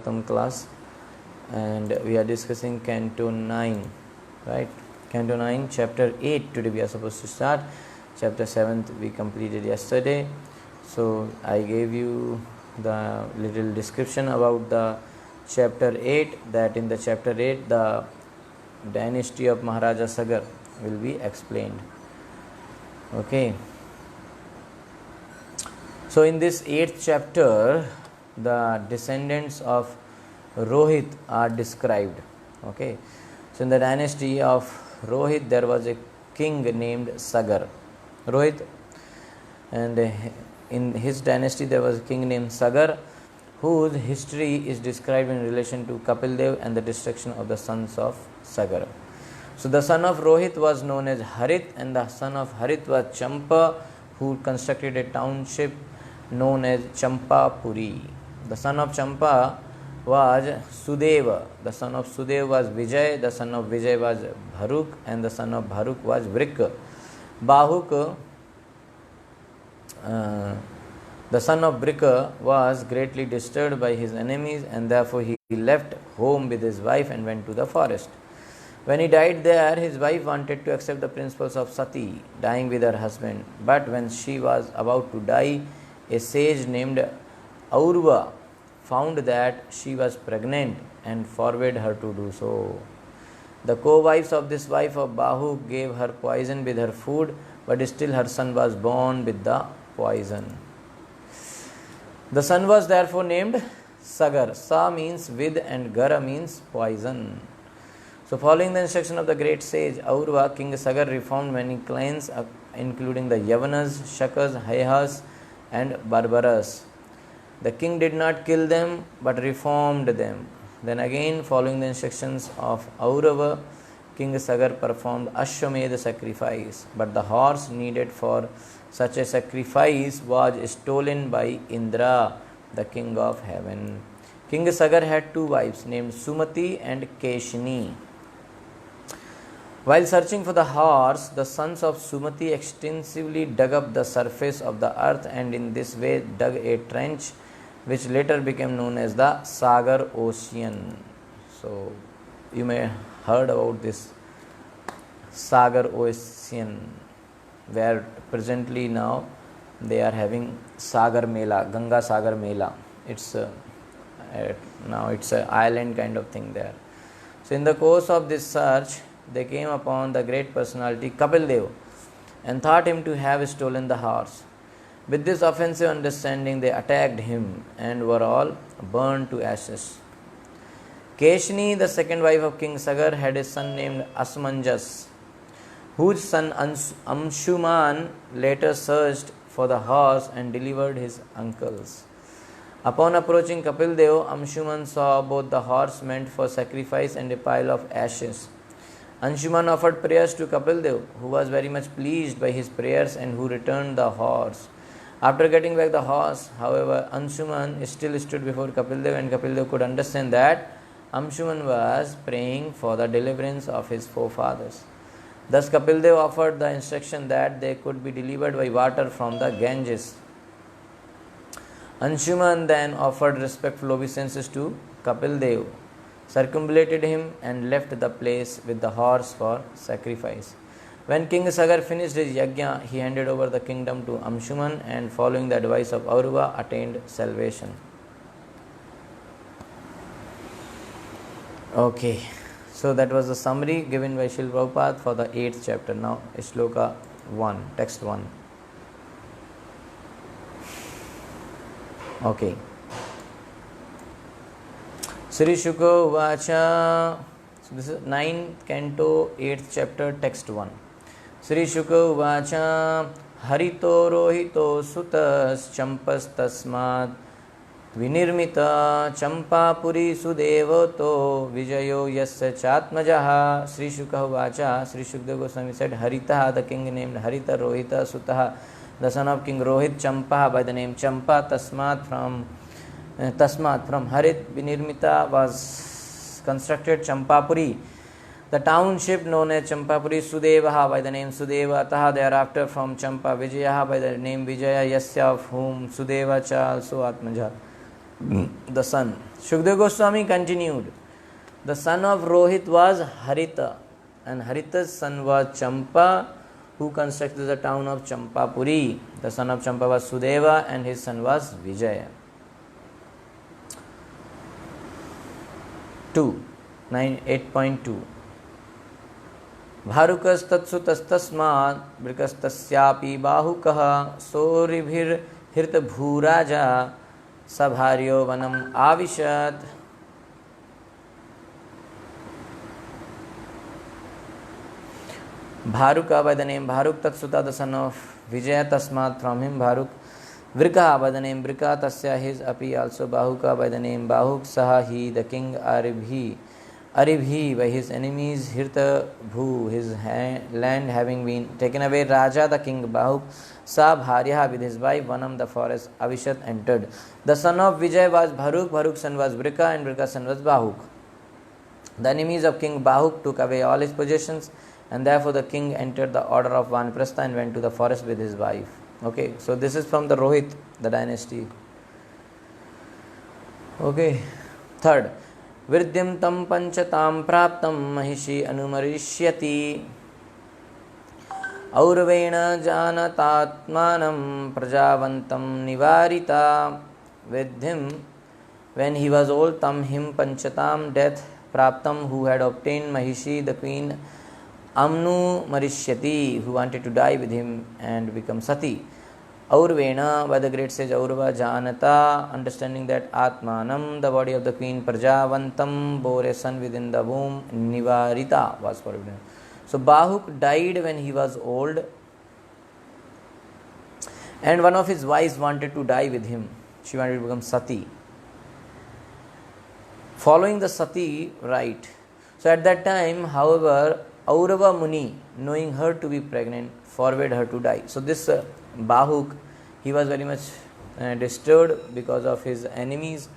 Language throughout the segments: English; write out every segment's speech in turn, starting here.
Bhagavatam class, and we are discussing Canto 9, right? Canto 9, Chapter 8. Today we are supposed to start. Chapter 7 we completed yesterday. So I gave you the little description about the Chapter 8, that in the Chapter 8 the dynasty of Maharaja Sagar will be explained. Okay. So in this 8th chapter, the descendants of Rohit are described. Okay. So in the dynasty of Rohit, there was a king named Sagar. Rohit, and in his dynasty there was a king named Sagar, whose history is described in relation to Kapil Dev and the destruction of the sons of Sagar. So the son of Rohit was known as Harit, and the son of Harit was Champa, who constructed a township known as Champapuri. The son of Champa was Sudeva. The son of Sudeva was Vijay. The son of Vijay was Bharuk, and the son of Bharuk was Vrik. Bahuk, the son of Brika, was greatly disturbed by his enemies, and therefore he left home with his wife and went to the forest. When he died there, his wife wanted to accept the principles of Sati, dying with her husband. But when she was about to die, a sage named Aurva found that she was pregnant and forbade her to do so. The co-wives of this wife of Bahu gave her poison with her food, but still her son was born with the poison. The son was therefore named Sagar. Sa means with and Gara means poison. So following the instruction of the great sage Aurva, King Sagar reformed many clans including the Yavanas, Shakas, Hayhas and Barbaras. The king did not kill them but reformed them. Then again, following the instructions of Aurava, King Sagar performed Ashwamedha sacrifice, but the horse needed for such a sacrifice was stolen by Indra, the king of heaven. King Sagar had two wives named Sumati and Keshini. While searching for the horse, the sons of Sumati extensively dug up the surface of the earth and in this way dug a trench which later became known as the Sagar Ocean. So you may have heard about this Sagar Ocean, where presently now they are having Sagar Mela, Ganga Sagar Mela. It's now it's an island kind of thing there. So in the course of this search, they came upon the great personality Kapil Dev and thought him to have stolen the horse. With this offensive understanding, they attacked him and were all burned to ashes. Keshini, the second wife of King Sagar, had a son named Asmanjas, whose son Amshuman later searched for the horse and delivered his uncles. Upon approaching Kapil Dev, Amshuman saw both the horse meant for sacrifice and a pile of ashes. Anshuman offered prayers to Kapil Dev, who was very much pleased by his prayers and who returned the horse. After getting back the horse, however, Anshuman still stood before Kapil Dev, and Kapil Dev could understand that Anshuman was praying for the deliverance of his forefathers. Thus Kapil Dev offered the instruction that they could be delivered by water from the Ganges. Anshuman then offered respectful obeisances to Kapil Dev, circumambulated him and left the place with the horse for sacrifice. When King Sagar finished his yajna, he handed over the kingdom to Amshuman and following the advice of Aurva attained salvation. Okay, so that was the summary given by Srila Prabhupada for the 8th chapter. Now Shloka 1, text 1. Okay. Sri Shuka Uvacha. So this is 9th canto, 8th chapter, text 1. Sri Shuka Uvacha Harito Rohito Sutas Champas Tasmad Vinirmita Champapuri Sudevoto Vijayo Yasya Chatmajaha. Sri Shuka Uvacha, Sri Shukdev Goswami said, Harita, the king named Harita, Rohita, Sutaha, the son of King Rohit, Champa by the name Champa, Tasmat from Harit Vinirmita was constructed Champapuri, the township known as Champapuri, Sudevaha by the name Sudeva, Taha thereafter from Champa, Vijayaha by the name Vijaya, Yasya of whom Sudeva cha also Atmaja. the son. Shukdev Goswami continued, the son of Rohit was Harita, and Harita's son was Champa, who constructed the town of Champapuri. The son of Champa was Sudeva, and his son was Vijaya. 8.2 भारुकस्तत्सुतस्तस्मात् वृकस्तस्यापि बाहुकः सोरिभिर्हृतभूराजा सभार्यो वनम् आविशत्. Bharuka by the name Bharuk Tatsuta, the son of Vijaya, Tasmat, from him Bharuk. Vrika by the name Vrika, Tasya, his api also Bahuka by the name Bahuk, Saha he, the king Aribhi. Aribhi by his enemies, Hirta Bhu, his land having been taken away. Raja, the king Bahuk, Sa Bharya with his wife, Vanam, the forest, Avishat entered. The son of Vijay was Bharuk, Bharuk's son was Vrika, and Vrika's son was Bahuk. The enemies of king Bahuk took away all his possessions, and therefore the king entered the order of Vanaprastha and went to the forest with his wife. Okay, so this is from the Rohit, the dynasty. Okay, third. Vridyam tam panchatam praptam mahishi anumarishyati aurvena janatatmanam prajavantam nivarita. With him, when he was old, tam him panchatam, death, praptam, who had obtained, Mahishi, the queen, Amnu Marishyati, who wanted to die with him and become Sati. Aurvena, by the great sage Aurva, Janata, understanding that Atmanam, the body of the queen, Prajavantam, bore a son within the womb, Nivarita, was forbidden. So Bahuk died when he was old, and one of his wives wanted to die with him. She wanted to become Sati, following the Sati rite. So at that time, however, Aurava Muni, knowing her to be pregnant, forbade her to die. So this Bahuk, he was very much disturbed because of his enemies.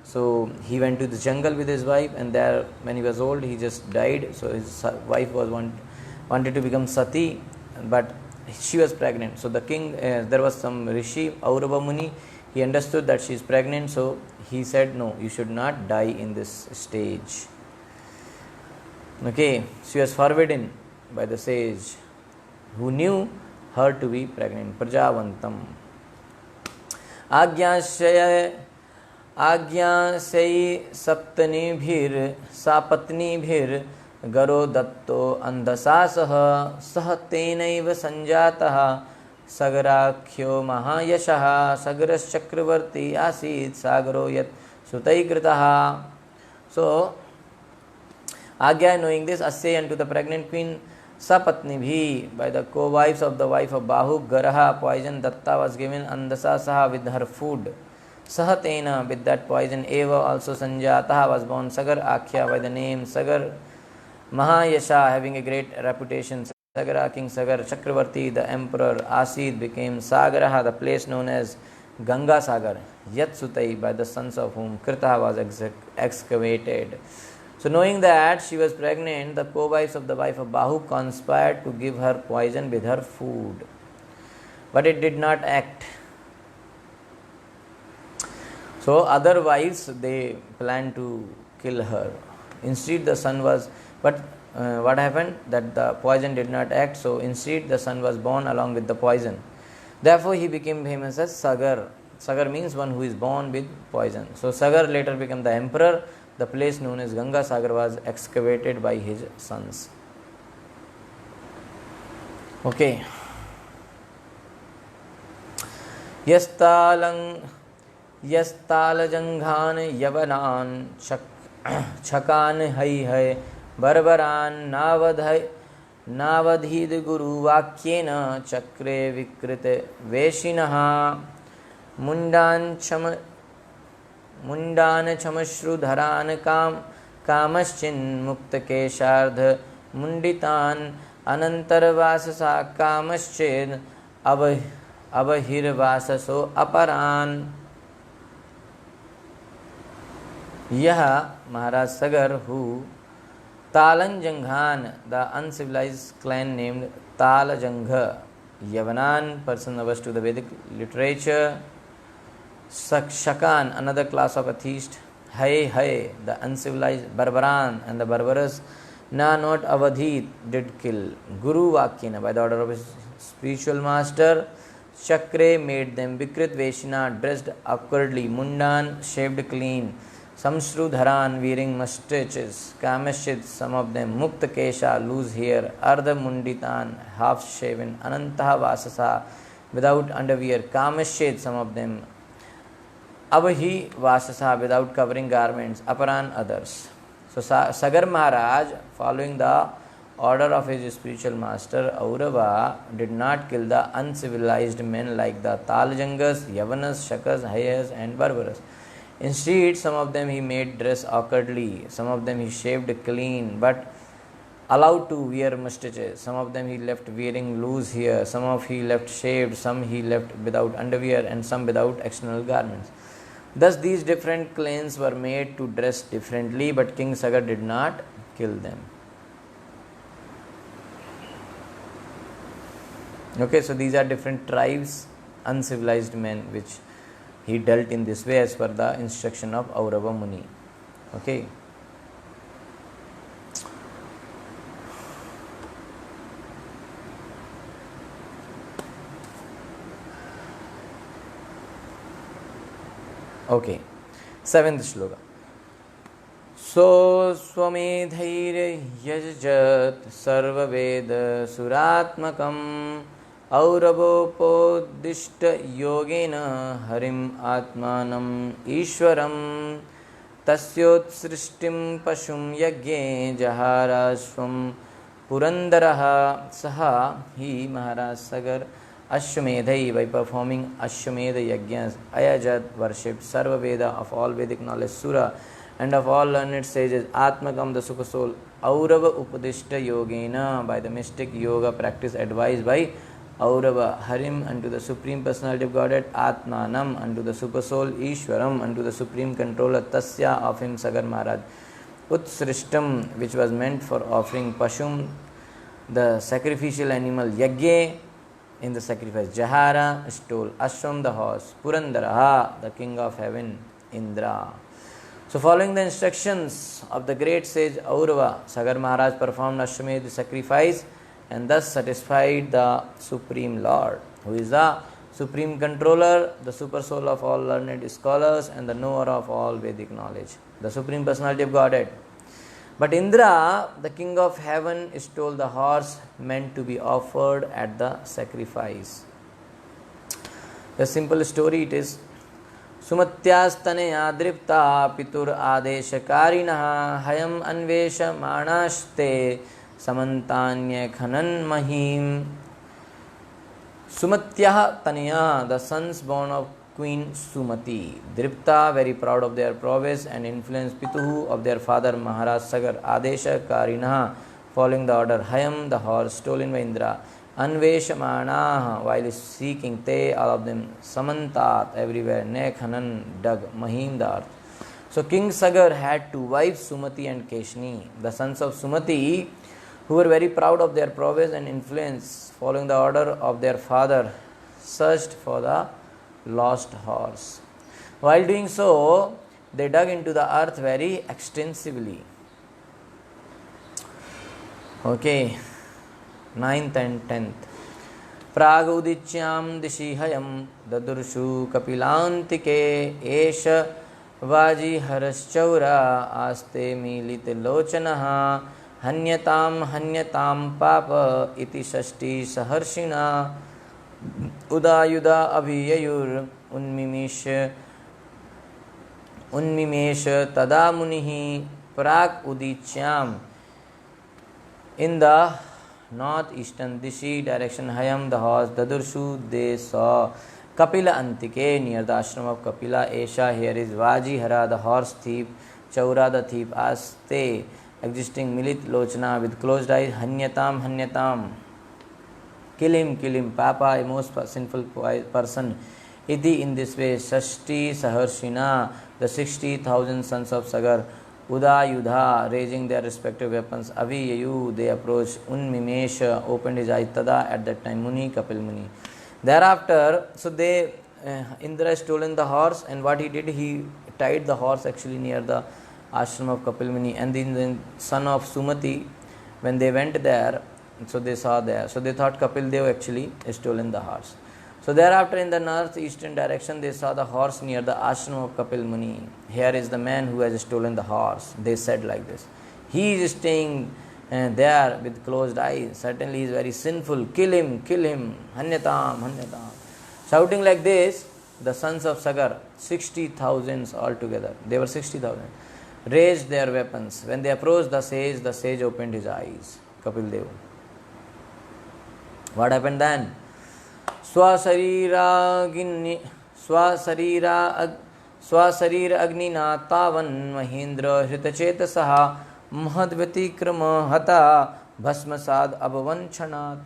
So he went to the jungle with his wife, and there, when he was old, he just died. So his wife was wanted to become Sati, but she was pregnant. So the king, there was some Rishi, Aurava Muni, he understood that she is pregnant. So he said, no, you should not die in this stage. Okay, she was forbidden by the sage who knew her to be pregnant. Prajavantam. Agyashay saptanibhir sapatnibhir garo datto andhasasah sah tenaiva sanjataha sagarakhyo mahayashaha sagaras chakravarti asid sagaro yat sutaikritaha. So Agya, knowing this, assay unto the pregnant queen, Sapatnibhi, by the co-wives of the wife of Bahuk, Garaha, poison, Datta was given, Andasasaha, with her food. Sahatena, with that poison, Eva, also Sanjataha, was born, Sagar Akhya, by the name Sagar, Mahayasha, having a great reputation, Sagara, King Sagar, Chakravarti, the emperor, Asid, became Sagaraha, the place known as Ganga Sagar, Yat Sutai, by the sons of whom Krita was excavated. So knowing that she was pregnant, the co-wives of the wife of Bahuk conspired to give her poison with her food. But it did not act. So other wives, they planned to kill her. Instead the son was, but what happened? That the poison did not act, so instead the son was born along with the poison. Therefore he became famous as Sagar. Sagar means one who is born with poison. So Sagar later became the emperor. The place known as Ganga Sagar was excavated by his sons. Okay. Yastalajanghan yavanan chakan hai barbaran navadhid guru vakyena chakre vikrite veshinaha मुंडान क्षमश्रुधरान कामश्चिन् मुक्तकेशार्ध मुंडितान अनंतरवाससा कामश्चेद अबहिर्वाससो अपरान. यह महाराज Sagar, who Talanjanghan, the uncivilized clan named Talajangha, Yavanan, person averse to the Vedic literature, Shakan, another class of atheist. Hai, the uncivilized. Barbaran and the barbarous. Na, not Avadhit, did kill. Guru Vakyana, by the order of his spiritual master. Chakre made them. Vikrit Veshina, dressed awkwardly. Mundan, shaved clean. Samshrudharan, wearing mustaches. Kamashid, some of them. Mukta Kesha, loose hair. Ardha Munditan, half shaven. Anantaha Vasasa, without underwear. Kamashid, some of them. Abhi Vasasa, without covering garments. Aparan, others. So Sagar Maharaj, following the order of his spiritual master Aurava, did not kill the uncivilized men like the Taljangas, Yavanas, Shakas, Hayas and Barbaras. Instead, some of them he made dress awkwardly, some of them he shaved clean but allowed to wear mustaches, some of them he left wearing loose hair, some of he left shaved, some he left without underwear and some without external garments. Thus these different clans were made to dress differently, but King Sagar did not kill them. Okay, so these are different tribes, uncivilized men, which he dealt in this way as per the instruction of Aurava Muni. Okay. Okay, 7th shloka. So swamedhair yajat sarva veda suratmakam auravopoddishta yogena harim atmanam ishwaram tasyot srishtim pashum yagye jaharashvam purandaraha saha hi Maharaj Sagar Ashwamedhai, by performing Ashwamedha Yajnas, Ayajat worshipped Sarva Veda, of all Vedic knowledge, Sura, and of all learned sages, Atmakam, the Super Soul, Aurava Upadishta Yogena, by the mystic yoga practice advised by Aurava, Harim, unto the Supreme Personality of Godhead, Atmanam, unto the Super Soul, Ishwaram, unto the Supreme Controller, Tasya, of him Sagar Maharaj, Utsrishtam, which was meant for offering Pashum, the sacrificial animal, Yagye, in the sacrifice. Jahara stole. Ashwam, the horse. Purandaraha, the king of heaven. Indra. So following the instructions of the great sage Aurava, Sagar Maharaj performed Ashwamedh sacrifice and thus satisfied the Supreme Lord, who is the Supreme Controller, the Super Soul of all learned scholars and the knower of all Vedic knowledge, the Supreme Personality of Godhead. But Indra, the king of heaven, stole the horse meant to be offered at the sacrifice. The simple story it is. Sumatyastane adripta pitur adeshakarinaha hayam anvesha manashte samantanya khanan mahim. Sumatyah Tanaya, the sons born of Queen Sumati. Dripta, very proud of their prowess and influence. Pituhu, of their father Maharaj Sagar. Adesha Karinaha, following the order. Hayam, the horse stolen by Indra. Anveshamanaha, while seeking. Te, all of them. Samantat, everywhere. Nekhanan, dug. Mahim, the earth. So King Sagar had two wives, Sumati and Keshni. The sons of Sumati, who were very proud of their prowess and influence, following the order of their father, searched for the lost horse. While doing so, they dug into the earth very extensively. Okay, 9th and 10th. Pragudityam dishihayam dadurshu kapilantike esha vaji haraschaura aste milit lochanaha hanytam papa iti shashti saharshina Udayuda abhiyayur unmimesh tada munihi prak udichyam. In the northeastern dishi direction, Hayam, the horse, Dadurshu, they saw Kapila Antike, near the ashram of Kapila. Esha, here is Vajihara, the horse thief. Chaura, the thief. Aste, existing. Milit Lochana, with closed eyes. Hanyatam. Kill him, Papa, a most sinful person. Iti, in this way. Shashti Saharshina, the 60,000 sons of Sagar. Udayudha, raising their respective weapons. Aviyayu, they approached. Unmimesh, opened his eyes. Tada, at that time. Muni, Kapil Muni. Thereafter, so they Indra stolen the horse, and what he did, he tied the horse actually near the ashram of Kapil Muni, and the son of Sumati, when they went there, so they saw there, so they thought Kapil Dev actually stolen the horse. So thereafter, in the northeastern direction, they saw the horse near the ashram of Kapil Muni. Here is the man who has stolen the horse. They said like this. He is staying there with closed eyes. Certainly he is very sinful. Kill him, hanyatam, hanyatam. Shouting like this, the sons of Sagar, 60,000 altogether, they were 60,000, raised their weapons. When they approached the sage opened his eyes, Kapil Dev. What happened then? स्वशरीर अग्निना तावन् Mahendra हृतचेतसः महद्व्यतिक्रम हता भस्मसाद अभवञ्छनात्.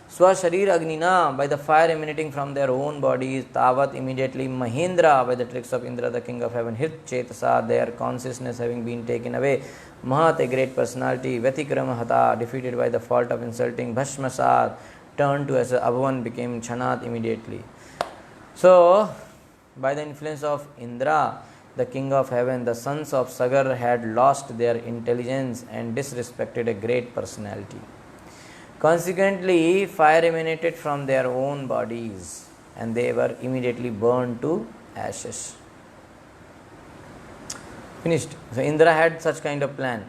Swasharir Agnina, by the fire emanating from their own bodies, Tavat, immediately Mahendra, by the tricks of Indra, the king of heaven, Hrit Chetasa, their consciousness having been taken away, Mahat, a great personality, Vyatikrama Hata, defeated by the fault of insulting, Bhashmasad, turned to as Abhavan, became Chanat immediately. So, by the influence of Indra, the king of heaven, the sons of Sagar had lost their intelligence and disrespected a great personality. Consequently, fire emanated from their own bodies and they were immediately burned to ashes. Finished. So, Indra had such kind of plan.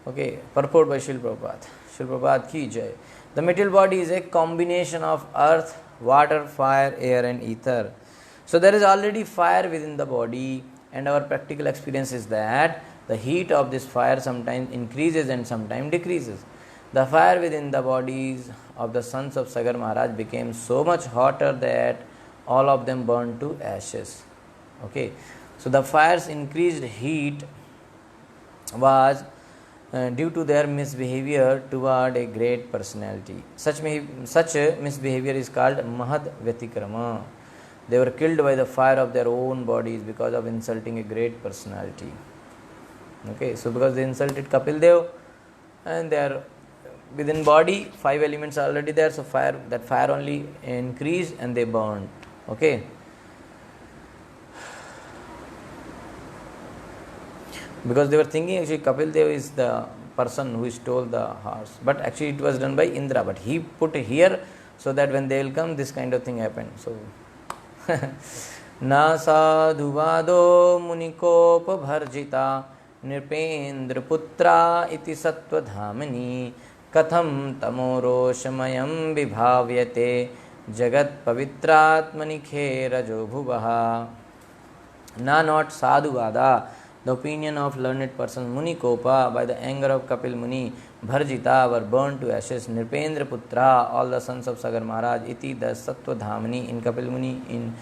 Okay, purport by Srila Prabhupada. Srila Prabhupada ki jai. The material body is a combination of earth, water, fire, air and ether. So, there is already fire within the body and our practical experience is that the heat of this fire sometimes increases and sometimes decreases. The fire within the bodies of the sons of Sagar Maharaj became so much hotter that all of them burned to ashes. Okay, so the fire's increased heat was due to their misbehavior toward a great personality. Such misbehavior is called Mahad Vyatikrama. They were killed by the fire of their own bodies because of insulting a great personality. Okay, so because they insulted Kapil Dev and they are within body, 5 elements are already there, so fire only increased and they burned. Okay. Because they were thinking actually Kapil Dev is the person who stole the horse, but actually it was done by Indra, but he put here so that when they will come, this kind of thing happened. So Na sadhuvado munikopa bharjita nirpendra putra iti sattva dhamani katham tamoroshamayam vibhavyate jagat pavitratmani kherajo bhuvaha. Na, not sadhuvada, the opinion of learned persons, munikopa, by the anger of Kapil Muni, bharjita, were burned to ashes, nirpendra putra, all the sons of Sagar Maharaj, iti, the sattva dhamani, in Kapil Muni, in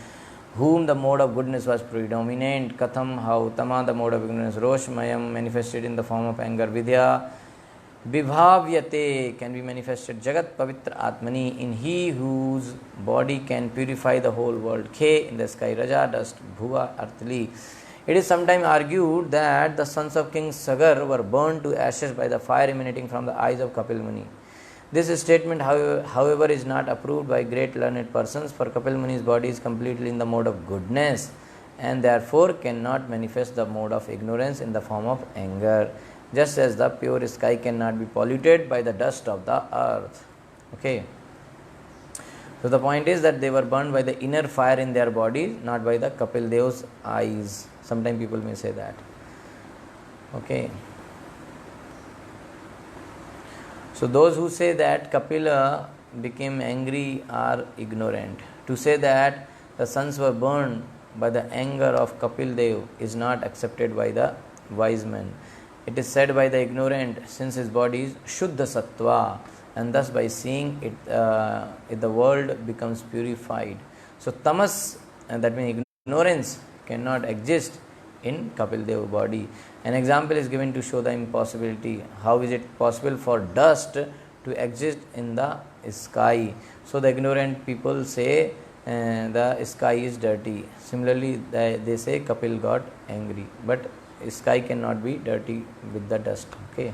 whom the mode of goodness was predominant, katham, how, tama, the mode of ignorance, roshmayam, manifested in the form of anger, vidya, vibhavyate, can be manifested, jagat pavitra atmani, in he whose body can purify the whole world, khe, in the sky, raja, dust, bhuva, earthly. It is sometimes argued that the sons of King Sagar were burned to ashes by the fire emanating from the eyes of Kapil Muni. This statement, however, is not approved by great learned persons, for Kapil Muni's body is completely in the mode of goodness and therefore cannot manifest the mode of ignorance in the form of anger, just as the pure sky cannot be polluted by the dust of the earth. Okay. So the point is that they were burned by the inner fire in their bodies, not by the Kapil Dev's eyes. Sometimes people may say that. Okay. So those who say that Kapila became angry are ignorant. To say that the sons were burned by the anger of Kapil Dev is not accepted by the wise men. It is said by the ignorant, since his body is Shuddha Sattva, and thus by seeing it, the world becomes purified. So tamas, and that means ignorance, cannot exist in Kapil Dev body. An example is given to show the impossibility. How is it possible for dust to exist in the sky? So the ignorant people say the sky is dirty. Similarly, they say Kapil got angry, but sky cannot be dirty with the dust. Okay.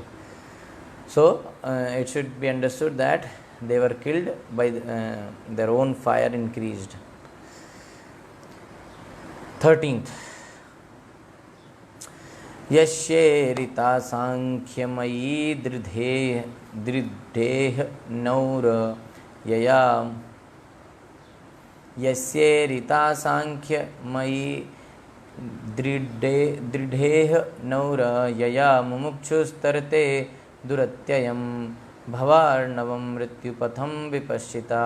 So it should be understood that they were killed by their own fire increased. 13th. यस्येरिता सांख्यमयी दृढेह नौर यया यस्येरिता सांख्यमयी दृढेह नौर यया मुमुक्षुस्तरते दुरत्ययं भवार्णवं मृत्युपथं विपश्चिता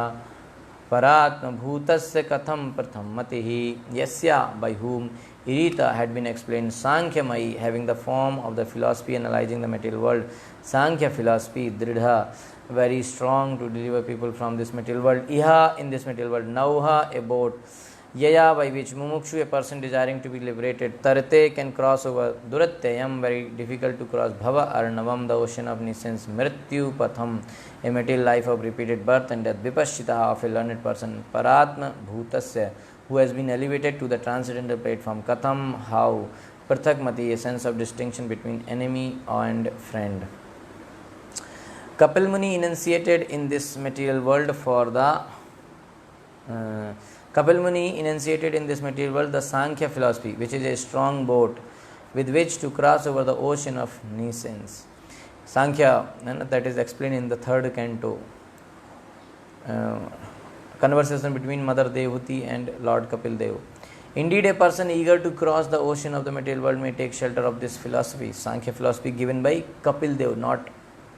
परात्मभूतस्य कथम प्रथम मतिः. Yasya, by whom Irita had been explained, Sankhya-mayi, having the form of the philosophy analyzing the material world, Sankhya philosophy, Dridha, very strong to deliver people from this material world, Iha, in this material world, Nauha, a boat, Yaya, by which Mumukshu, a person desiring to be liberated, Tarate, can cross over, Duratyayam, very difficult to cross, Bhava Arnavam, the ocean of nescience, Mrityu Patham, a material life of repeated birth and death, Vipashchita, of a learned person, Paratma Bhutasya, who has been elevated to the transcendental platform, Katham, how, Prathakmati, a sense of distinction between enemy and friend. Kapil Muni enunciated in this material world for the Kapil Muni enunciated in this material world the Sankhya philosophy, which is a strong boat with which to cross over the ocean of nescience. Sankhya, that is explained in the 3rd canto. Conversation between Mother Devahuti and Lord Kapil Dev. Indeed, a person eager to cross the ocean of the material world may take shelter of this philosophy, Sankhya philosophy given by Kapil Dev, not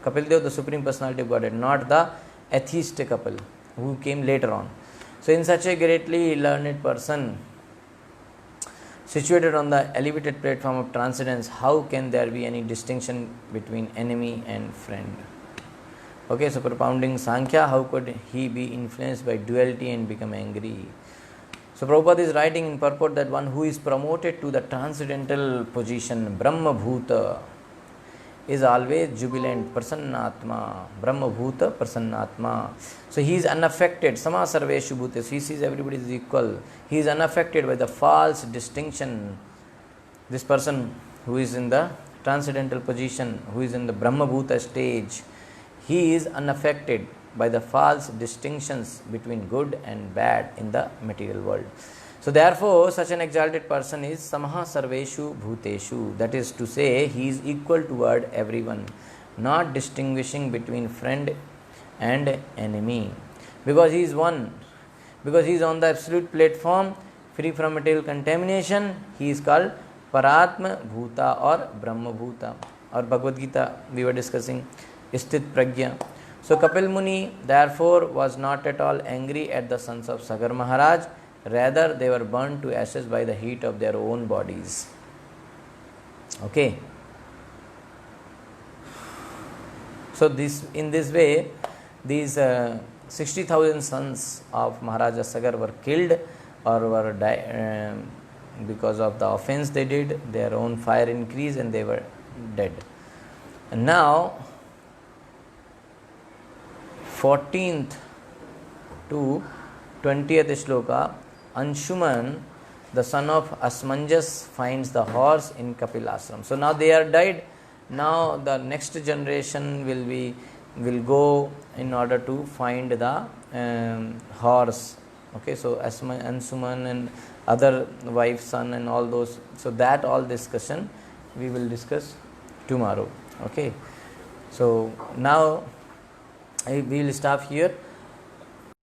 Kapil Dev, the Supreme Personality of Godhead, not the atheist Kapil, who came later on. So, in such a greatly learned person, situated on the elevated platform of transcendence, how can there be any distinction between enemy and friend? Okay, so propounding Sankhya, how could he be influenced by duality and become angry? So Prabhupada is writing in purport that one who is promoted to the transcendental position, Brahma Bhuta, is always jubilant, Prasannatma, Brahma Bhuta, Prasannatma. So he is unaffected, Sama Sarveshu Bhutesu, he sees everybody is equal. He is unaffected by the false distinction. This person who is in the transcendental position, who is in the Brahma Bhuta stage, he is unaffected by the false distinctions between good and bad in the material world. So therefore, such an exalted person is Samaha Sarveshu Bhuteshu, that is to say, he is equal toward everyone, not distinguishing between friend and enemy, because he is one, because he is on the absolute platform, free from material contamination. He is called Paratma Bhuta or Brahma Bhuta. Or Bhagavad Gita we were discussing, Sthit Pragya. So Kapil Muni therefore was not at all angry at the sons of Sagar Maharaj, rather they were burnt to ashes by the heat of their own bodies. Okay. So in this way, these 60,000 sons of Maharaja Sagar were killed or were because of the offense they did. Their own fire increased and they were dead. And now 14th to 20th shloka, Anshuman, the son of Asmanjas, finds the horse in Kapil Ashram. So now they are died. Now the next generation will go in order to find the horse. Okay, so Anshuman and other wife, son and all those. So that all discussion we will discuss tomorrow. Okay, so now we will stop here.